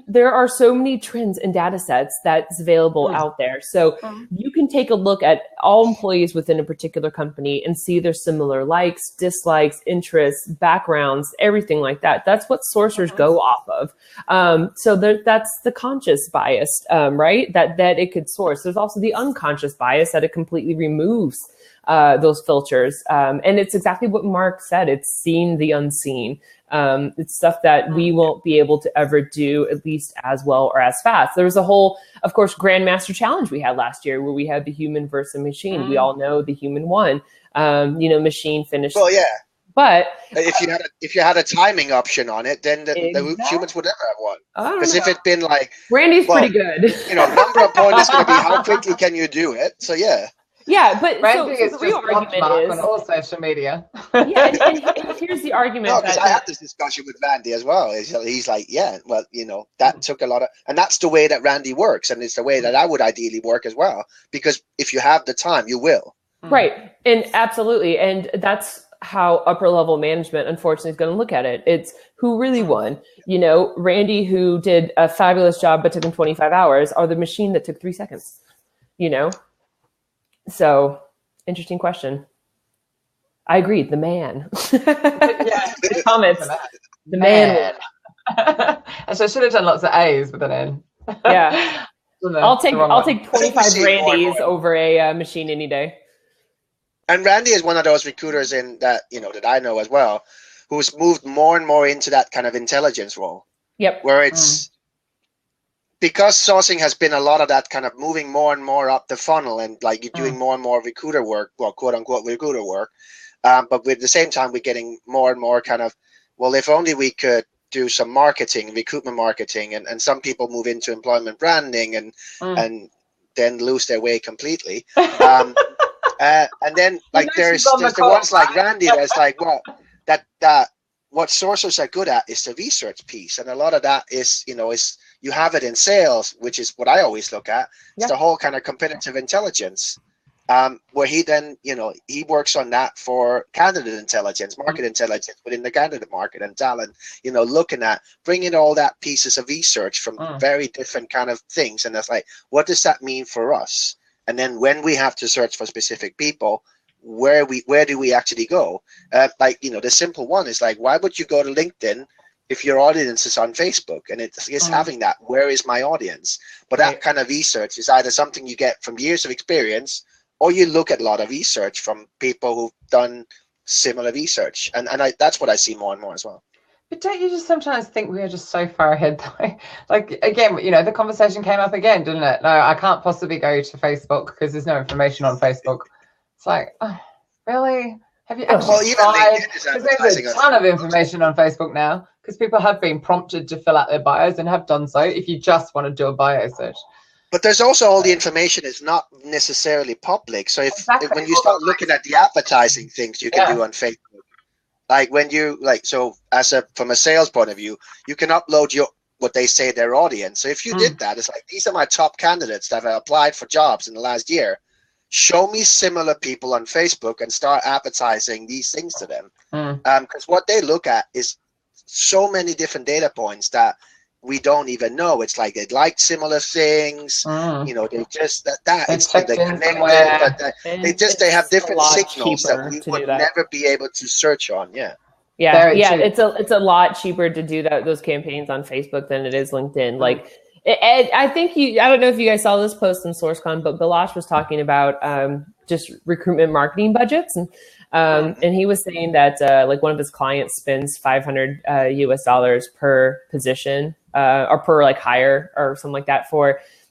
there are so many trends and data sets that's available out there. So you can take a look at all employees within a particular company and see their similar likes, dislikes, interests, backgrounds, everything like that. That's what sourcers go off of. So that's the conscious bias, right? That it could source. There's also the unconscious bias that it completely removes those filters. And it's exactly what Mark said. It's seeing the unseen. It's stuff that we won't be able to ever do at least as well or as fast. There was a whole, of course, Grandmaster Challenge we had last year where we had the human versus machine. We all know the human won. Machine finished. Well, yeah. But if you had a timing option on it, then the humans would never have won. Because if it'd been Randy's pretty good. Number of points is going to be how quickly can you do it. So yeah. Yeah, but Randy is the real argument is on all social media. Yeah, and here's the argument. No, because I had this discussion with Randy as well. He's like, that took a lot of, and that's the way that Randy works, and it's the way that I would ideally work as well. Because if you have the time, you will. Right, and absolutely, and that's how upper level management, unfortunately, is going to look at it. It's who really won. Randy, who did a fabulous job but took him 25 hours, or the machine that took 3 seconds. So, interesting question. I agree. The man. Comments. The man. And so I should have done lots of A's with an N. Yeah. I'll take 25 Randys over a machine any day. And Randy is one of those recruiters that I know as well, who's moved more and more into that kind of intelligence role. Yep. Where it's because sourcing has been a lot of that kind of moving more and more up the funnel, and like you're doing more and more recruiter work, well, quote unquote recruiter work. But at the same time, we're getting more and more kind of, well, if only we could do some marketing, recruitment marketing, and some people move into employment branding and then lose their way completely. And then like there's the ones like Randy that's like, well, that what sourcers are good at is the research piece, and a lot of that is you have it in sales, which is what I always look at. It's the whole kind of competitive intelligence, where he then he works on that for candidate intelligence, market intelligence within the candidate market and talent. Looking at bringing all that pieces of research from very different kind of things, and that's like, what does that mean for us? And then when we have to search for specific people, where do we actually go? The simple one is like, why would you go to LinkedIn if your audience is on Facebook? And it's having that, where is my audience? But that kind of research is either something you get from years of experience, or you look at a lot of research from people who've done similar research. And that's what I see more and more as well. But don't you just sometimes think we are just so far ahead? Like, again, the conversation came up again, didn't it? No, I can't possibly go to Facebook because there's no information on Facebook. It's like, oh, really? Have you actually tried? Because there's a ton of information on Facebook now, because people have been prompted to fill out their bios and have done so if you just want to do a bio search. But there's also all the information is not necessarily public. So if when you start looking at the advertising things you can do on Facebook, like when you from a sales point of view, you can upload what they say their audience. So if you did that, it's like, these are my top candidates that have applied for jobs in the last year. Show me similar people on Facebook and start advertising these things to them. Because what they look at is so many different data points that we don't even know. It's like they like similar things. They just they have different signals that we would never be able to search on. It's a lot cheaper to do those campaigns on Facebook than it is LinkedIn. Like, I don't know if you guys saw this post in SourceCon, but Galash was talking about just recruitment marketing budgets, and he was saying that like one of his clients spends $500 US per position or per like hire or something like that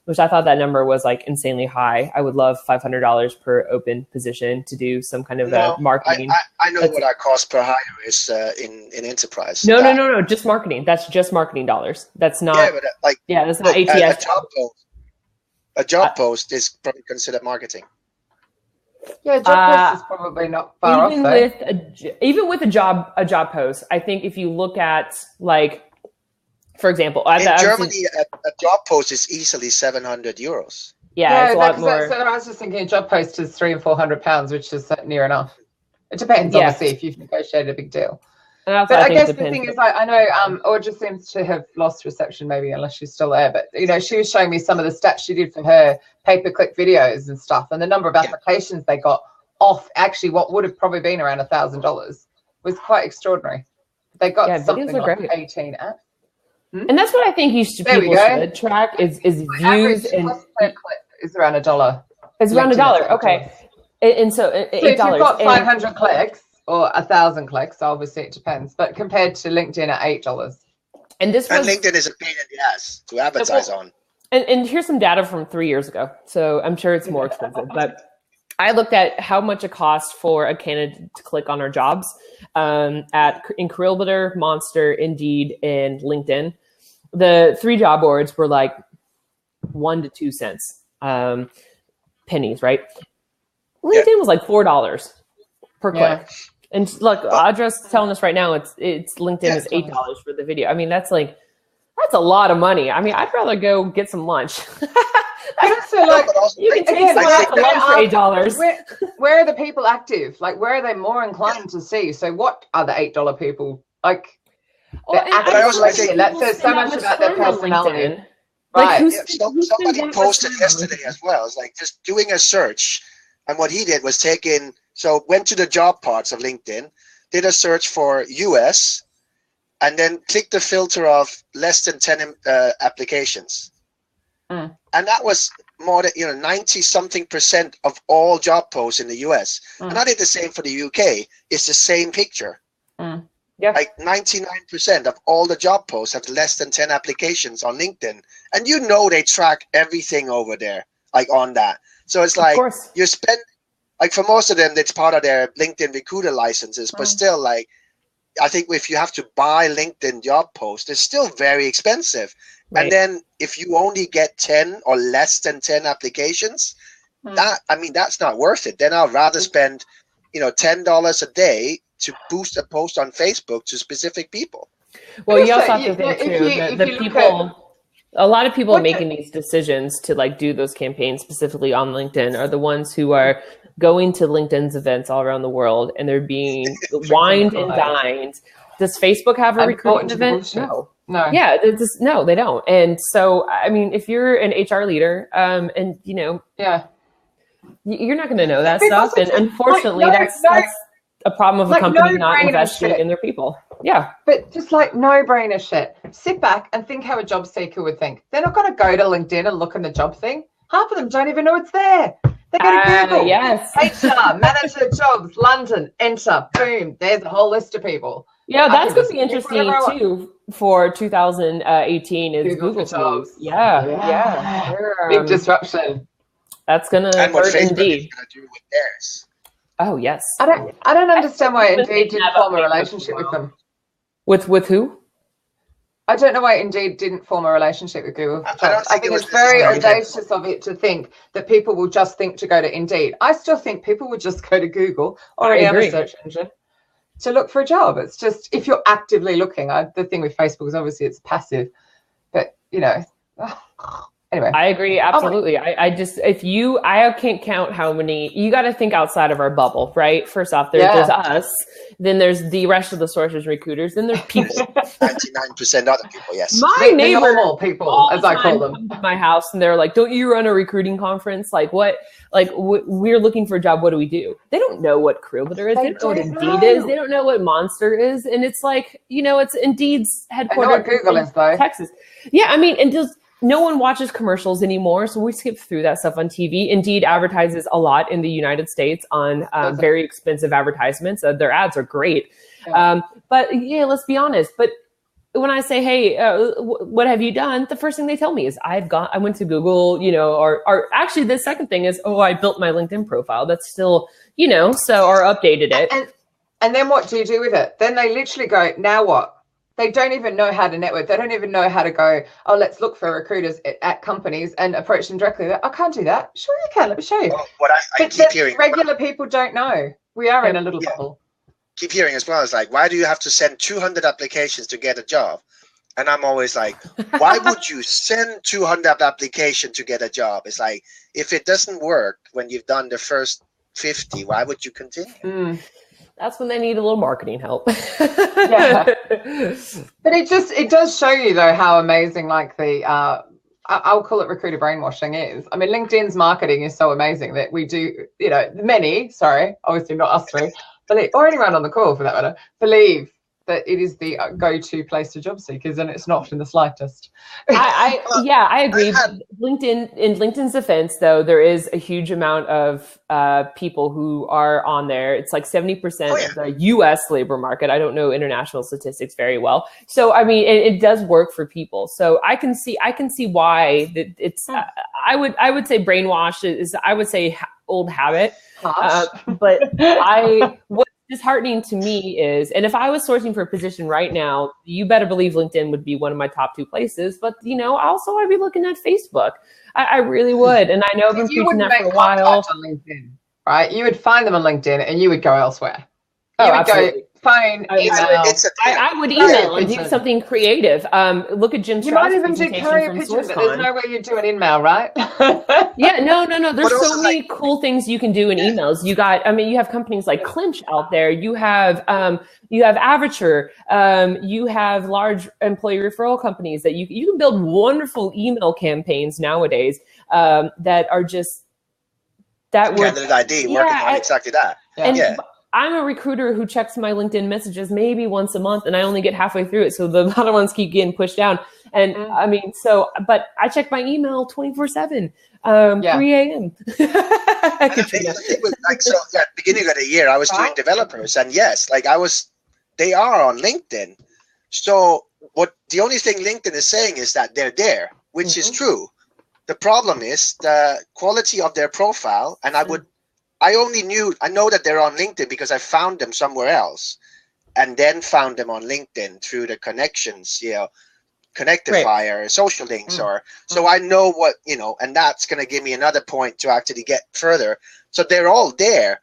which I thought that number was like insanely high. I would love $500 per open position to do some kind of marketing. I know what our cost per hire is in enterprise. No, just marketing. That's just marketing dollars. That's not. That's not ATS. A job post is probably considered marketing. Yeah, job post is probably not far off. Even with a job post, I think if you look at like, for example, in Germany, a job post is easily €700. Yeah, it's a lot more. So I was just thinking, a job post is £300 and £400, which is near enough. It depends, obviously, if you've negotiated a big deal. But I guess the thing is, I know Audra seems to have lost reception, maybe, unless she's still there. But she was showing me some of the stats she did for her pay-per-click videos and stuff, and the number of applications they got off actually what would have probably been around $1,000 was quite extraordinary. They got something like 18 apps. And that's what I think people should track is views and is around $1. It's around $1. Okay. And so $8. If you've got 500 clicks or 1,000 clicks, obviously it depends. But compared to LinkedIn at $8. And LinkedIn is a pain in the ass to advertise on. And here's some data from 3 years ago. So I'm sure it's more expensive. But I looked at how much it costs for a candidate to click on our jobs in Career Builder, Monster, Indeed, and LinkedIn. The 3 job boards were like 1 to 2 cents, pennies, right? LinkedIn was like $4 per click. And look, Audra's telling us right now it's LinkedIn is $8 for the video. I mean, that's a lot of money. I mean, I'd rather go get some lunch. You can take someone out to lunch for $8. Where are the people active? Like, where are they more inclined to see? So what are the $8 people like? But I also think that says so much about their personality. Right. Somebody posted yesterday as well. It's like just doing a search. And what he did was went to the job parts of LinkedIn, did a search for US, and then clicked the filter of less than 10 applications. And that was more than 90-something% of all job posts in the US. And I did the same for the UK. It's the same picture. Like 99% of all the job posts have less than 10 applications on LinkedIn. And you know they track everything over there, like on that. So it's like you spend, like for most of them, it's part of their LinkedIn recruiter licenses, but still like, I think if you have to buy LinkedIn job posts, it's still very expensive. Right. And then if you only get 10 or less than 10 applications, that's not worth it. Then I'd rather spend, $10 a day to boost a post on Facebook to specific people. Well, you also have to think too, a lot of people making these decisions to like do those campaigns specifically on LinkedIn are the ones who are going to LinkedIn's events all around the world, and they're being wined and dined. Does Facebook have a recruiting event? No. Yeah, no, they don't. And so, I mean, if you're an HR leader, and you're not going to know that stuff. And unfortunately, that's a problem of a company not investing in their people. Yeah. But just like no-brainer shit. Sit back and think how a job seeker would think. They're not going to go to LinkedIn and look in the job thing. Half of them don't even know it's there. They're going to Google. Yes. HR, manager jobs, London, enter, boom. There's a whole list of people. Yeah, that's going to be interesting too for 2018 is Google jobs. Yeah. Big disruption. That's going to hurt Indeed. Going to do with theirs. Oh, yes. I don't understand why Indeed didn't form a relationship with them. With who? I don't know why Indeed didn't form a relationship with Google. I think it's very audacious of it to think that people will just think to go to Indeed. I still think people would just go to Google or any other search engine to look for a job. It's just if you're actively looking. The thing with Facebook is obviously it's passive, but anyway. I agree absolutely. I can't count how many. You got to think outside of our bubble, right? First off, there's us. Then there's the rest of the sources recruiters. Then there's people. 99% other people. Yes. My normal people, as I call them, come to my house and they're like, "Don't you run a recruiting conference? Like what? Like we're looking for a job. What do we do?" They don't know what Career-Builder is. They don't know what Indeed is. They don't know what Monster is. And it's like, it's Indeed's headquarters in Texas. Yeah, I mean, and just. No one watches commercials anymore, so we skip through that stuff on TV. Indeed advertises a lot in the United States on very expensive advertisements. Their ads are great. Yeah. But let's be honest. But when I say, hey, what have you done? The first thing they tell me is I went to Google, or actually the second thing is, I built my LinkedIn profile. That's still, or updated it. And then what do you do with it? Then they literally go, now what? They don't even know how to network. They don't even know how to go, let's look for recruiters at companies and approach them directly. I can't do that. Sure you can. Let me show you. Well, what I keep hearing. Regular people don't know. We are in a little bubble. Keep hearing as well. It's like, why do you have to send 200 applications to get a job? And I'm always like, why would you send 200 applications to get a job? It's like, if it doesn't work when you've done the first 50, why would you continue? That's when they need a little marketing help. Yeah. But it does show you though how amazing like the I'll call it recruiter brainwashing is. I mean, LinkedIn's marketing is so amazing that we do, obviously not us three, or anyone on the call for that matter, believe that it is the go-to place to job seekers, and it's not in the slightest. I agree. In LinkedIn's defense, though, there is a huge amount of people who are on there. It's like 70% of the U.S. labor market. I don't know international statistics very well. So, I mean, it does work for people. So I can see why it's. I would say brainwash is. I would say old habit. But what disheartening to me is, and if I was sourcing for a position right now, you better believe LinkedIn would be one of my top two places. But also I'd be looking at Facebook. I really would, and I know I've been preaching that for a while. On LinkedIn, right? You would find them on LinkedIn, and you would go elsewhere. You would absolutely. Go phone, email. I would email and do something creative. Look at Jim Strauss' You might even do presentation carrier from pigeon, but SourceCon. there's no way you do an email, right? No. There's so many cool things you can do in emails. You have companies like Clinch out there. You have Avature. You have large employee referral companies that you can build wonderful email campaigns nowadays that are just that work. Candidate ID working on exactly that. And I'm a recruiter who checks my LinkedIn messages maybe once a month, and I only get halfway through it. So the other ones keep getting pushed down. And but I check my email 24/7, 3 a.m. At the beginning of the year, I was doing developers, and I was they are on LinkedIn. So the only thing LinkedIn is saying is that they're there, which is true. The problem is the quality of their profile. And I know that they're on LinkedIn because I found them somewhere else and then found them on LinkedIn through the connections, Connectifier, social links, so I know what, and that's going to give me another point to actually get further. So they're all there,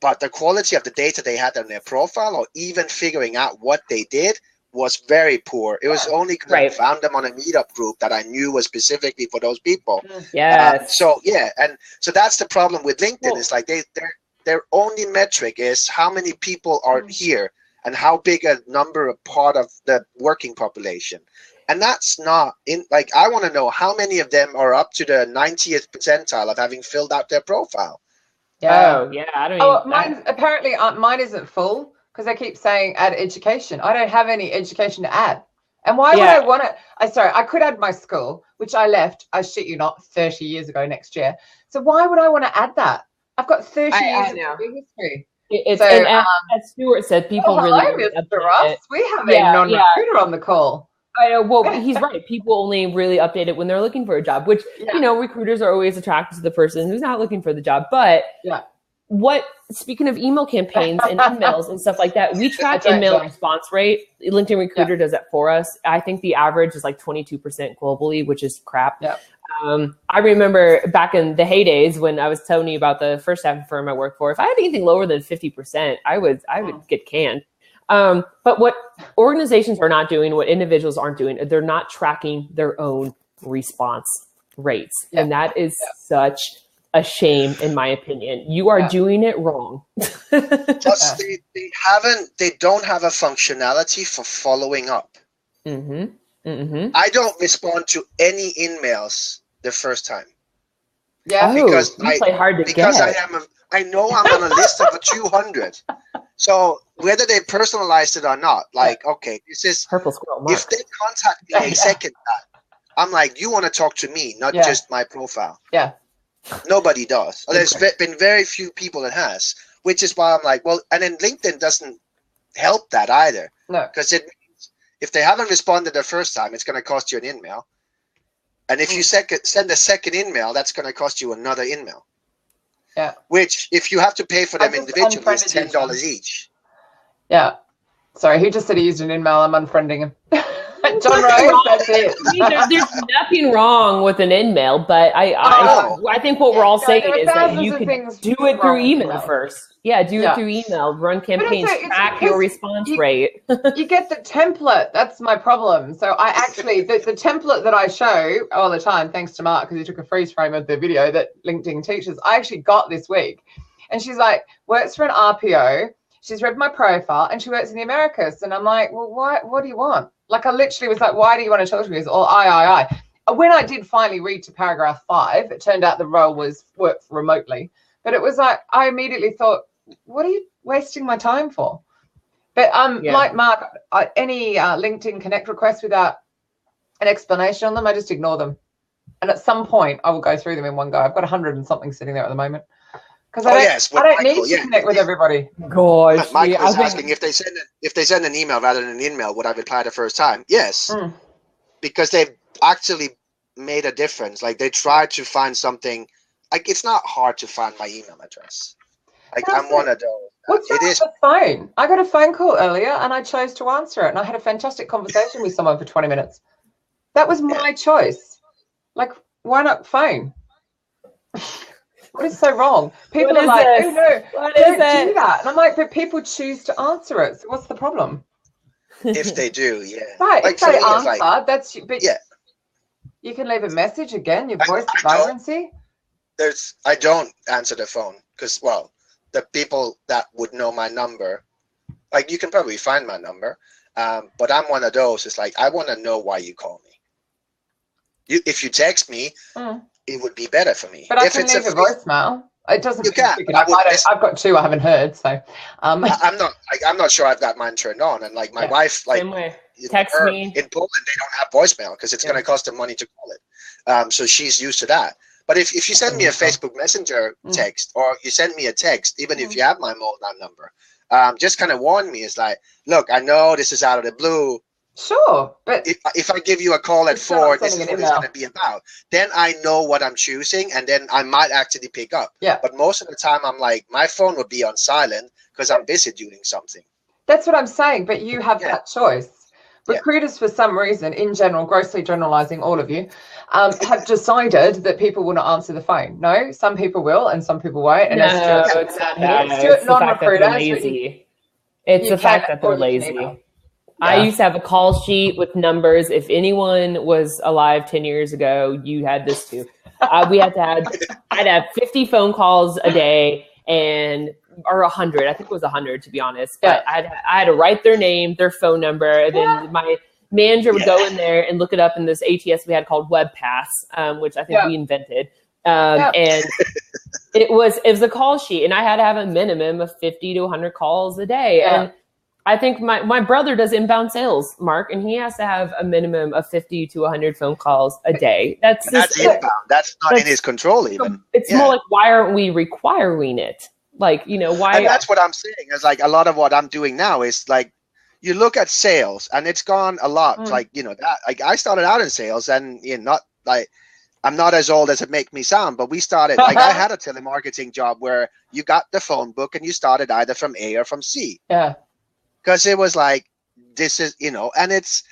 but the quality of the data they had on their profile or even figuring out what they did was very poor. It was only because I found them on a meetup group that I knew was specifically for those people. So that's the problem with LinkedIn. It's like their only metric is how many people are here and how big a part of the working population. And that's not I want to know how many of them are up to the 90th percentile of having filled out their profile. I don't mine apparently mine isn't full because I keep saying add education. I don't have any education to add. And why would I want to? I could add my school, which I left, I shit you not, 30 years ago next year. So why would I want to add that? I've got 30 years of history. As Stuart said, people really Mr. Ross. We have a non-recruiter on the call. I know. Well, he's right. People only really update it when they're looking for a job, which, recruiters are always attracted to the person who's not looking for the job. But speaking of email campaigns and emails and stuff like that, we track email response rate. LinkedIn Recruiter does that for us. I think the average is like 22% globally, which is crap. Yep. I remember back in the heydays when I was telling you about the first staffing firm I worked for, if I had anything lower than 50%, I would get canned. But what organizations are not doing, what individuals aren't doing, they're not tracking their own response rates. Yeah. And that is such a shame, in my opinion. You are doing it wrong. Plus, they don't have a functionality for following up. I don't respond to any emails the first time. Yeah, because play hard to get. I know I'm on a list of 200. So whether they personalized it or not, okay, this is purple squirrel mark. If they contact me a second time, I'm like, you want to talk to me, not just my profile. Yeah. Nobody does. There's been very few people that has, which is why I'm like, well, and then LinkedIn doesn't help that either. No. Because it means if they haven't responded the first time, it's going to cost you an email. And if you send a second email, that's going to cost you another email. Yeah. Which, if you have to pay for them individually, is $10 each. Yeah. Sorry, he just said he used an email. I'm unfriending him. John Rose, that's it. There's nothing wrong with an email, but I think what we're all saying is that you can do it through email first. Yeah, do it through email, run campaigns, track your response rate. You get the template. That's my problem. So I actually, the template that I show all the time, thanks to Mark, because he took a freeze frame of the video that LinkedIn teaches, I actually got this week. And she's like, works for an RPO. She's read my profile and she works in the Americas. And I'm like, well, what do you want? Like, I literally was like, why do you want to talk to me? It's all I. When I did finally read to paragraph 5, it turned out the role was work remotely. But it was like, I immediately thought, what are you wasting my time for? But like Mark, any LinkedIn Connect requests without an explanation on them, I just ignore them. And at some point, I will go through them in one go. I've got 100 and something sitting there at the moment. Because I don't need to connect with everybody. Gosh, Mike was asking if they send an email rather than an email, would I reply the first time? Yes, because they've actually made a difference. Like, they tried to find something. Like, it's not hard to find my email address. Like, I'm one of those. What's wrong with the phone? I got a phone call earlier and I chose to answer it, and I had a fantastic conversation with someone for 20 minutes. That was my choice. Like, why not phone? What is so wrong? People are like, oh no, don't do that. And I'm like, but people choose to answer it. So what's the problem? If they do, Right, like, if they answer, that's but you can leave a message again, your voice vibrancy. I don't answer the phone because, well, the people that would know my number, like, you can probably find my number, but I'm one of those. It's like, I want to know why you call me. If you text me, it would be better for me. But I can leave a voicemail. It doesn't. You can. I've got 2 I haven't heard. So I'm not sure I've got mine turned on. And like my wife, like, text me in Poland, they don't have voicemail because it's going to cost them money to call it. So she's used to that. But if you send me a Facebook Messenger text, or you send me a text, even if you have my mobile number, just kind of warned me. It's like, look, I know this is out of the blue. Sure, but if I give you a call at 4, this is what it's going to be about. Then I know what I'm choosing, and then I might actually pick up. Yeah. But most of the time, I'm like, my phone would be on silent because I'm busy doing something. That's what I'm saying. But you have that choice. Recruiters, for some reason, in general, grossly generalizing all of you, have decided that people will not answer the phone. No, some people will, and some people won't. And it's not that. It's the fact that they're lazy. It's the fact that they're lazy. Yeah. I used to have a call sheet with numbers. If anyone was alive 10 years ago, you had this too. I'd have 50 phone calls a day or 100. I think it was 100 to be honest. But I had to write their name, their phone number, and then my manager would go in there and look it up in this ATS we had called WebPass, which I think we invented. And it was a call sheet, and I had to have a minimum of 50 to 100 calls a day. Yeah. And I think my brother does inbound sales, Mark, and he has to have a minimum of 50 to 100 phone calls a day. That's inbound. That's not in his control even. It's more like, why aren't we requiring it? Like, why? And that's what I'm saying. Is like a lot of what I'm doing now is like, you look at sales and it's gone a lot. Like, that, like I started out in sales and not like, I'm not as old as it make me sound, but we started, like I had a telemarketing job where you got the phone book and you started either from A or from C. Yeah. Because it was like, this is, and it's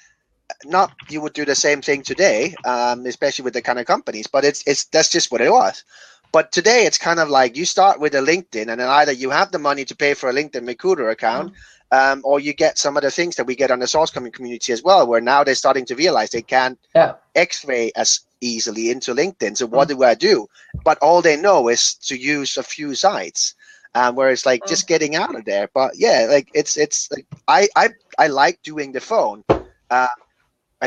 not, you would do the same thing today, especially with the kind of companies, but that's just what it was. But today it's kind of like you start with a LinkedIn and then either you have the money to pay for a LinkedIn recruiter account, or you get some of the things that we get on the SourceCon community as well, where now they're starting to realize they can't X-ray as easily into LinkedIn. So what do I do? But all they know is to use a few sites. Where it's like just getting out of there, but like it's like I like doing the phone. I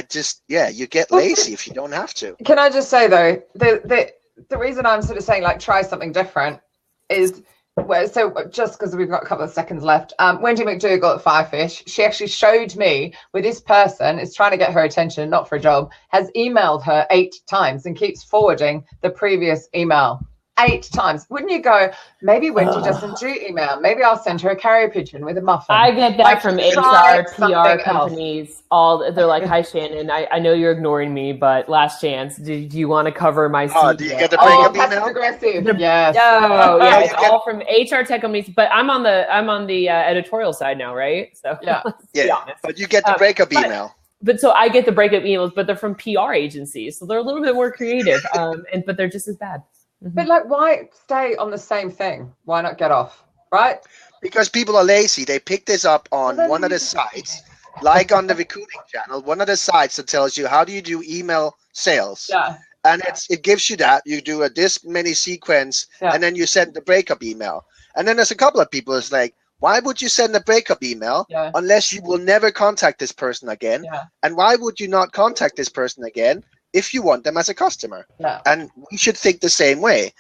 just you get lazy if you don't have to. Can I just say though, the reason I'm sort of saying like try something different is so just because we've got a couple of seconds left. Wendy McDougall at Firefish, she actually showed me where this person is trying to get her attention, not for a job, has emailed her 8 times and keeps forwarding the previous email. 8 times. Wouldn't you go, maybe Wendy doesn't do email. Maybe I'll send her a carrier pigeon with a muffin. I get that from HR, PR companies. They're like, hi, Shannon. I know you're ignoring me, but last chance. Do you want to cover my seat? Oh, do you get the breakup email? Passive aggressive. Yes. Oh, yeah. It's all from HR tech companies. But I'm on the editorial side now, right? So But you get the breakup email. But so I get the breakup emails, but they're from PR agencies. So they're a little bit more creative. But they're just as bad. But like, why stay on the same thing? Why not get off, right? Because people are lazy. They pick this up on one of the sites, like on the recruiting channel, one of the sites that tells you how do you do email sales. Yeah. And it gives you that. You do this many sequence, and then you send the breakup email. And then there's a couple of people that's like, why would you send a breakup email unless you will never contact this person again? Yeah. And why would you not contact this person again if you want them as a customer? Yeah. And we should think the same way,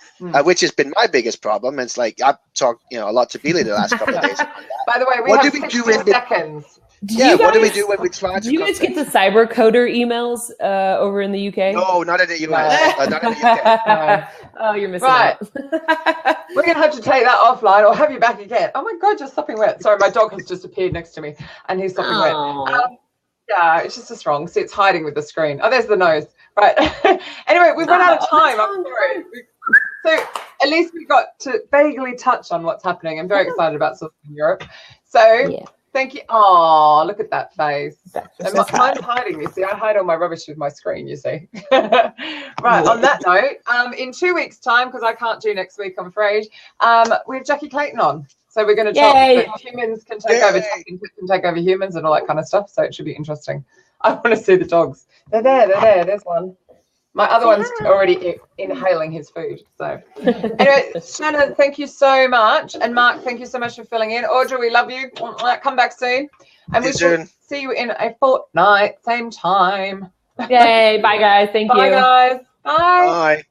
which has been my biggest problem. It's like I've talked, a lot to Billy the last couple of days. By the way, we have 60 seconds. What do we do when we try to? Do you guys get the cyber coder emails over in the UK? No, not in the US. Not in the UK. Oh, you're missing out. We're going to have to take that offline or have you back again. Oh my God, you're sopping wet. Sorry, my dog has just appeared next to me and he's sopping wet. Yeah, it's just wrong. See, it's hiding with the screen. Oh, there's the nose. Right. Anyway, we've run out of time. I'm sorry. So at least we got to vaguely touch on what's happening. I'm very excited about SourceCon Europe. So thank you. Oh, look at that face. Mine's hiding, you see. I hide all my rubbish with my screen, you see. Right, on that note, in 2 weeks' time, because I can't do next week, I'm afraid, we have Jackie Clayton on. So we're going to talk that humans can take over humans and all that kind of stuff. So it should be interesting. I want to see the dogs. They're there. There's one. My other one's already inhaling his food. So anyway, Shannon, thank you so much. And Mark, thank you so much for filling in. Audra, we love you. Come back soon. And we will see you in a fortnight, same time. Yay. Bye, guys. Thank you. Bye, guys. Bye. Bye.